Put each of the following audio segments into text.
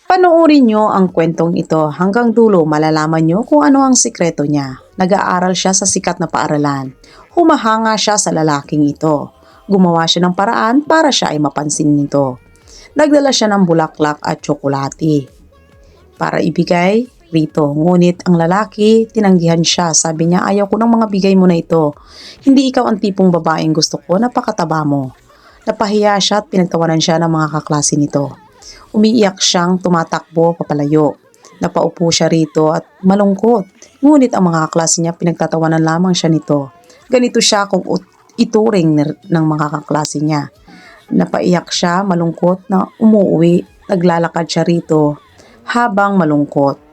Panoorin nyo ang kwentong ito hanggang dulo, malalaman nyo kung ano ang sikreto niya. Nag-aaral siya sa sikat na paaralan. Humahanga siya sa lalaking ito. Gumawa siya ng paraan para siya ay mapansin nito. Nagdala siya ng bulaklak at tsokolate para ibigay rito. Ngunit ang lalaki, tinanggihan siya. Sabi niya, ayaw ko ng mga bigay mo na ito. Hindi ikaw ang tipong babaeng gusto ko, napakataba mo. Napahiya siya at pinagtawanan siya ng mga kaklase nito. Umiiyak siyang tumatakbo papalayo. Napaupo siya rito at malungkot. Ngunit ang mga kaklase niya pinagtatawanan lamang siya nito. Ganito siya kung ituring ng mga kaklase niya. Napaiyak siya, malungkot na umuwi. Naglalakad siya rito habang malungkot.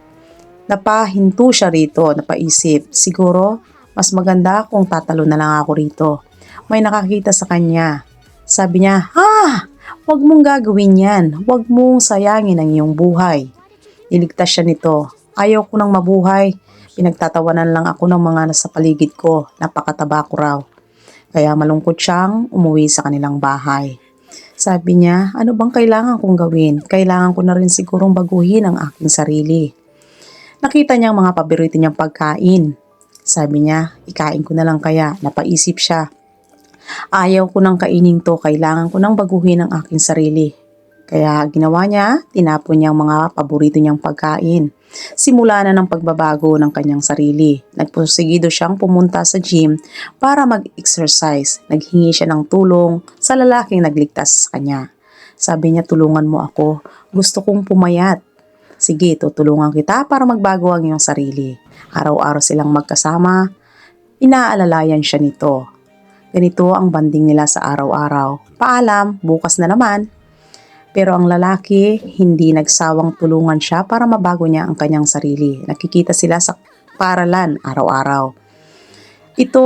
Napahinto siya rito, napaisip, siguro mas maganda kung tatalo na lang ako rito. May nakakita sa kanya. Sabi niya, wag mong gagawin yan. Wag mong sayangin ang iyong buhay. Iligtas siya nito. Ayaw ko nang mabuhay. Pinagtatawanan lang ako ng mga nasa paligid ko. Napakataba ko raw. Kaya malungkot siyang umuwi sa kanilang bahay. Sabi niya, ano bang kailangan kong gawin? Kailangan ko na rin sigurong baguhin ang aking sarili. Nakita niya ang mga paborito niyang pagkain. Sabi niya, ikain ko na lang kaya. Napaisip siya. Ayaw ko nang kainin to, kailangan ko nang baguhin ang aking sarili. Kaya ginawa niya, tinapon niya ang mga paborito niyang pagkain. Simula na ng pagbabago ng kanyang sarili. Nagpusigido siyang pumunta sa gym para mag-exercise. Naghingi siya ng tulong sa lalaking nagligtas sa kanya. Sabi niya, tulungan mo ako. Gusto kong pumayat. Sige, tutulungan kita para magbago ang iyong sarili. Araw-araw silang magkasama. Inaalalayan siya nito. Ganito ang banding nila sa araw-araw. Paalam, bukas na naman. Pero ang lalaki, hindi nagsawang tulungan siya para mabago niya ang kanyang sarili. Nakikita sila sa paaralan araw-araw. Ito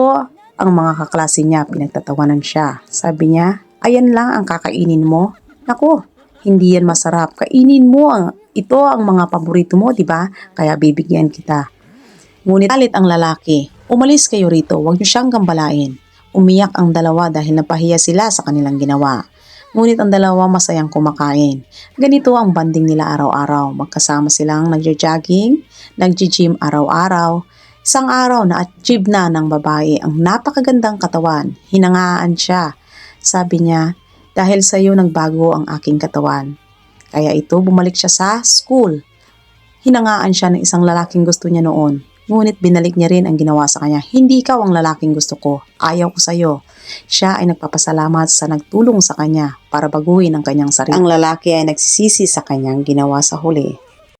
ang mga kaklase niya, pinagtatawanan siya. Sabi niya, ayan lang ang kakainin mo. Naku, hindi yan masarap. Kainin mo ito ang mga paborito mo, di ba? Kaya bibigyan kita. Ngunit galit ang lalaki. Umalis kayo rito, huwag niyo siyang gambalain. Umiyak ang dalawa dahil napahiya sila sa kanilang ginawa. Ngunit ang dalawa masayang kumakain. Ganito ang banding nila araw-araw. Magkasama silang nagja-jogging, nagji-gym araw-araw. Isang araw na-achieve na ng babae ang napakagandang katawan. Hinangaan siya. Sabi niya, dahil sa iyo nagbago ang aking katawan. Kaya ito bumalik siya sa school. Hinangaan siya ng isang lalaking gusto niya noon. Ngunit binalik niya rin ang ginawa sa kanya. Hindi ikaw ang lalaking gusto ko. Ayaw ko sa iyo. Siya ay nagpapasalamat sa nagtulong sa kanya para baguhin ang kanyang sarili. Ang lalaki ay nagsisisi sa kanyang ginawa sa huli.